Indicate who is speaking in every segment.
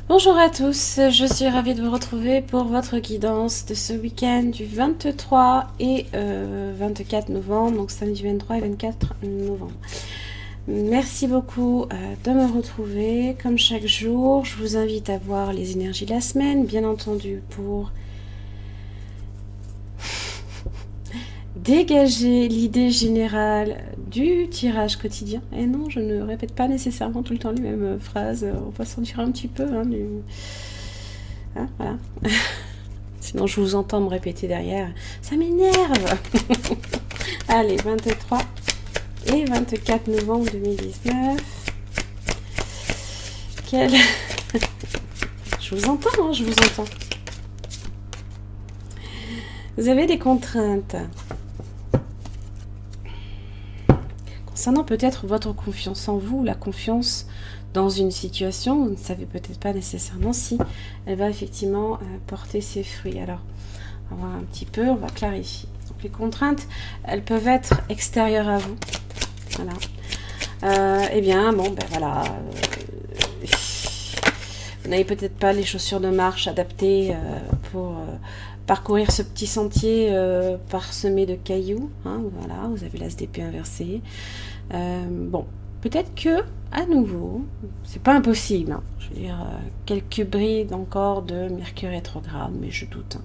Speaker 1: Bonjour à tous, je suis ravie de vous retrouver pour votre guidance de ce week-end du 23 et 24 novembre, donc samedi 23 et 24 novembre. Merci beaucoup de me retrouver. Comme chaque jour, je vous invite à voir les énergies de la semaine, bien entendu, pour dégager l'idée générale du tirage quotidien. Et non, je ne répète pas nécessairement tout le temps les mêmes phrases. On va s'en dire un petit peu. Voilà. Sinon, je vous entends me répéter derrière. Ça m'énerve. Allez, 23 et 24 novembre 2019. Je vous entends, je vous entends. Vous avez des contraintes concernant peut-être votre confiance en vous, la confiance dans une situation. Vous ne savez peut-être pas nécessairement si elle va effectivement porter ses fruits. Alors, on va voir un petit peu, on va clarifier. Donc, les contraintes, elles peuvent être extérieures à vous. Voilà. Eh bien, bon, ben voilà. Vous n'avez peut-être pas les chaussures de marche adaptées pour parcourir ce petit sentier parsemé de cailloux. Hein, voilà, vous avez l'ASDP inversé. Bon, peut-être que, à nouveau, c'est pas impossible. Hein, je veux dire, quelques brides encore de Mercure rétrograde, mais je doute. Hein.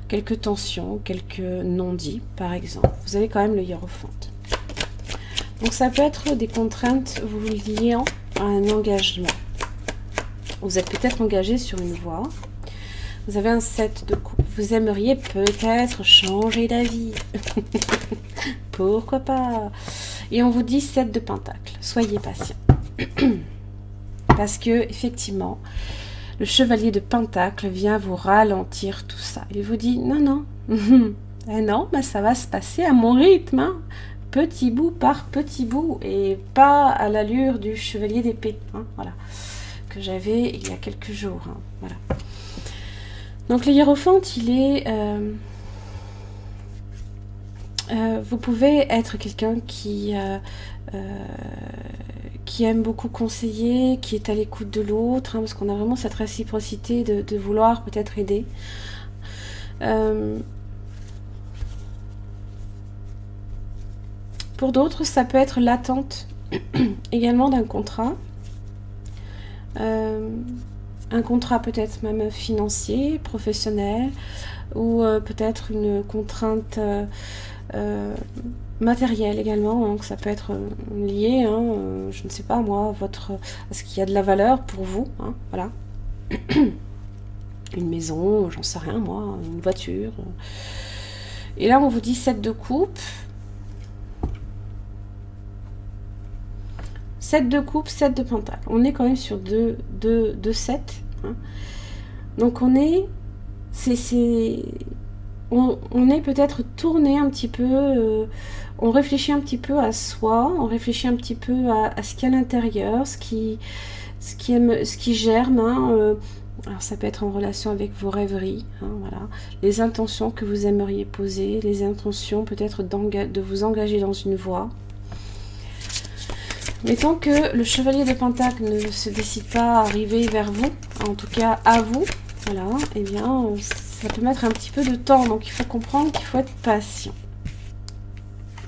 Speaker 1: Quelques tensions, quelques non-dits, par exemple. Vous avez quand même le hiérophante. Donc ça peut être des contraintes vous liant à un engagement. Vous êtes peut-être engagé sur une voie. Vous avez un 7 de coupe. Vous aimeriez peut-être changer d'avis. Pourquoi pas? Et on vous dit 7 de pentacle. Soyez patient. Parce que, effectivement, le chevalier de pentacle vient vous ralentir tout ça. Il vous dit, non, non. Eh non, ben ça va se passer à mon rythme. Hein. Petit bout par petit bout. Et pas à l'allure du chevalier d'épée. Hein, voilà. Que j'avais il y a quelques jours. Hein, voilà. Donc le hiérophante, il est... vous pouvez être quelqu'un qui aime beaucoup conseiller, qui est à l'écoute de l'autre, hein, parce qu'on a vraiment cette réciprocité de vouloir peut-être aider. Pour d'autres, ça peut être l'attente également d'un contrat. Un contrat peut-être même financier, professionnel, ou peut-être une contrainte matérielle également, donc ça peut être lié, hein, je ne sais pas moi, à ce qu'il y a de la valeur pour vous, hein, voilà. Une maison, j'en sais rien moi, une voiture. Et là on vous dit 7 de coupe. 7 de coupe, 7 de pentacle. On est quand même sur 2 7. Hein. Donc on est... On est peut-être tourné un petit peu... on réfléchit un petit peu à soi, on réfléchit un petit peu à ce qu'il y a à l'intérieur, ce qui germe. Hein, alors ça peut être en relation avec vos rêveries, hein, voilà. Les intentions que vous aimeriez poser, les intentions peut-être de vous engager dans une voie. Mais tant que le chevalier de pentacle ne se décide pas à arriver vers vous, en tout cas à vous, voilà, eh bien, ça peut mettre un petit peu de temps. Donc, il faut comprendre qu'il faut être patient.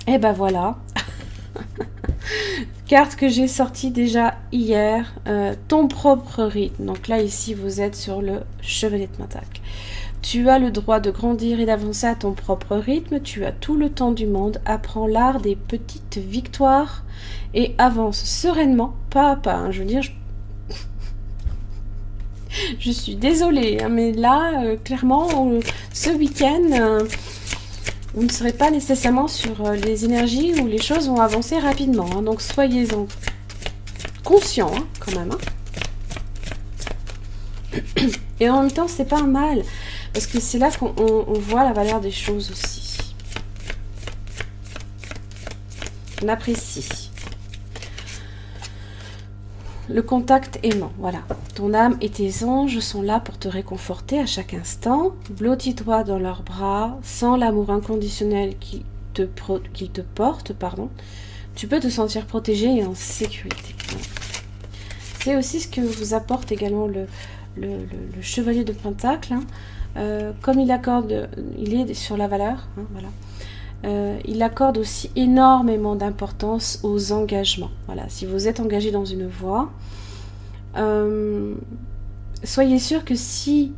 Speaker 1: Et ben voilà. Carte que j'ai sortie déjà hier. Ton propre rythme. Donc là, ici, vous êtes sur le chevalier de pentacle. Tu as le droit de grandir et d'avancer à ton propre rythme. Tu as tout le temps du monde. Apprends l'art des petites victoires et avance sereinement, pas à pas. Hein. Je veux dire, je suis désolée, hein, mais là, clairement, ce week-end, vous ne serez pas nécessairement sur les énergies où les choses vont avancer rapidement. Hein. Donc soyez-en conscients, hein, quand même. Hein. Et en même temps, c'est pas un mal. Parce que c'est là qu'on voit la valeur des choses aussi. On apprécie. Le contact aimant, voilà. Ton âme et tes anges sont là pour te réconforter à chaque instant. Blottis-toi dans leurs bras, sans l'amour inconditionnel qu'ils te portent, pardon. Tu peux te sentir protégé et en sécurité. C'est aussi ce que vous apporte également le chevalier de Pentacle, comme il est sur la valeur, hein, voilà. Il accorde aussi énormément d'importance aux engagements. Voilà, si vous êtes engagé dans une voie, soyez sûr que si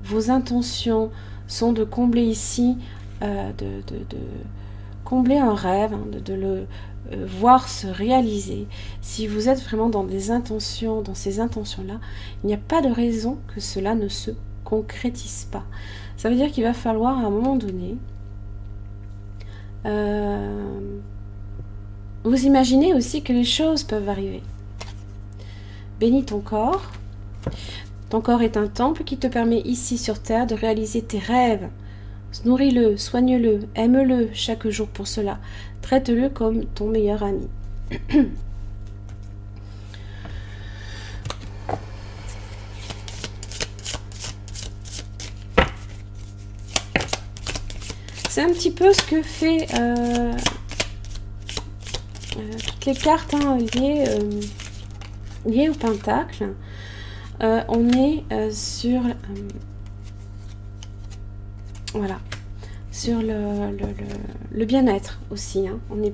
Speaker 1: vos intentions sont de combler ici, de combler un rêve, hein, de le voir se réaliser, si vous êtes vraiment dans ces intentions-là, il n'y a pas de raison que cela ne se concrétise pas. Ça veut dire qu'il va falloir à un moment donné vous imaginez aussi que les choses peuvent arriver. Bénis ton corps. Ton corps est un temple qui te permet ici sur terre de réaliser tes rêves. Nourris-le, soigne-le, aime-le chaque jour pour cela. Traite-le comme ton meilleur ami. C'est un petit peu ce que fait toutes les cartes, hein, liées au pentacle. On est sur voilà, sur le bien-être aussi, hein. On n'est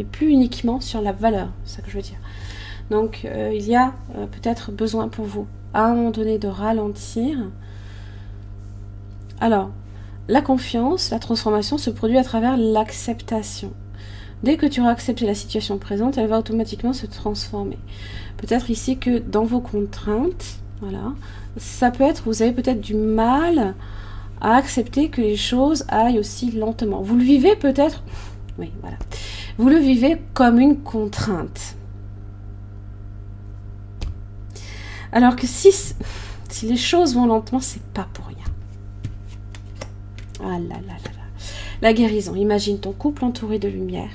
Speaker 1: plus uniquement sur la valeur, c'est ça que je veux dire. Donc il y a peut-être besoin pour vous à un moment donné de ralentir. Alors, la confiance, la transformation se produit à travers l'acceptation. Dès que tu auras accepté la situation présente, elle va automatiquement se transformer. Peut-être ici que dans vos contraintes, voilà, ça peut être, vous avez peut-être du mal à accepter que les choses aillent aussi lentement. Vous le vivez peut-être, oui, voilà, vous le vivez comme une contrainte. Alors que si les choses vont lentement, c'est pas pour rien. Ah là là là là. La guérison. Imagine ton couple entouré de lumière.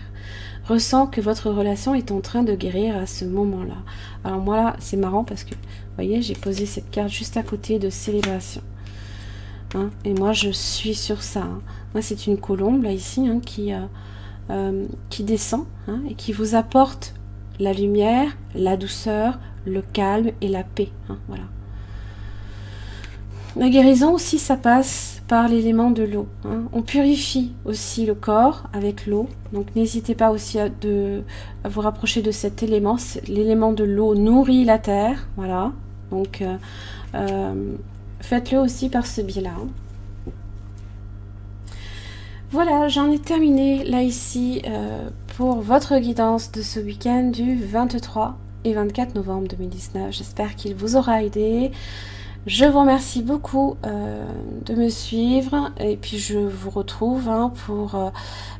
Speaker 1: Ressens que votre relation est en train de guérir à ce moment-là. Alors moi, c'est marrant parce que, vous voyez, j'ai posé cette carte juste à côté de célébration. Hein, et moi, je suis sur ça. Hein. Moi, c'est une colombe, là, ici, hein, qui descend, hein, et qui vous apporte la lumière, la douceur, le calme et la paix. Hein, voilà. La guérison aussi, ça passe par l'élément de l'eau. Hein. On purifie aussi le corps avec l'eau. Donc n'hésitez pas aussi à vous rapprocher de cet élément. L'élément de l'eau nourrit la terre. Voilà. Donc faites-le aussi par ce biais-là. Voilà, j'en ai terminé là ici pour votre guidance de ce week-end du 23 et 24 novembre 2019. J'espère qu'il vous aura aidé. Je vous remercie beaucoup de me suivre et puis je vous retrouve pour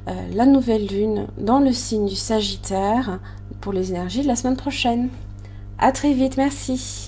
Speaker 1: la nouvelle lune dans le signe du Sagittaire pour les énergies de la semaine prochaine. À très vite, merci.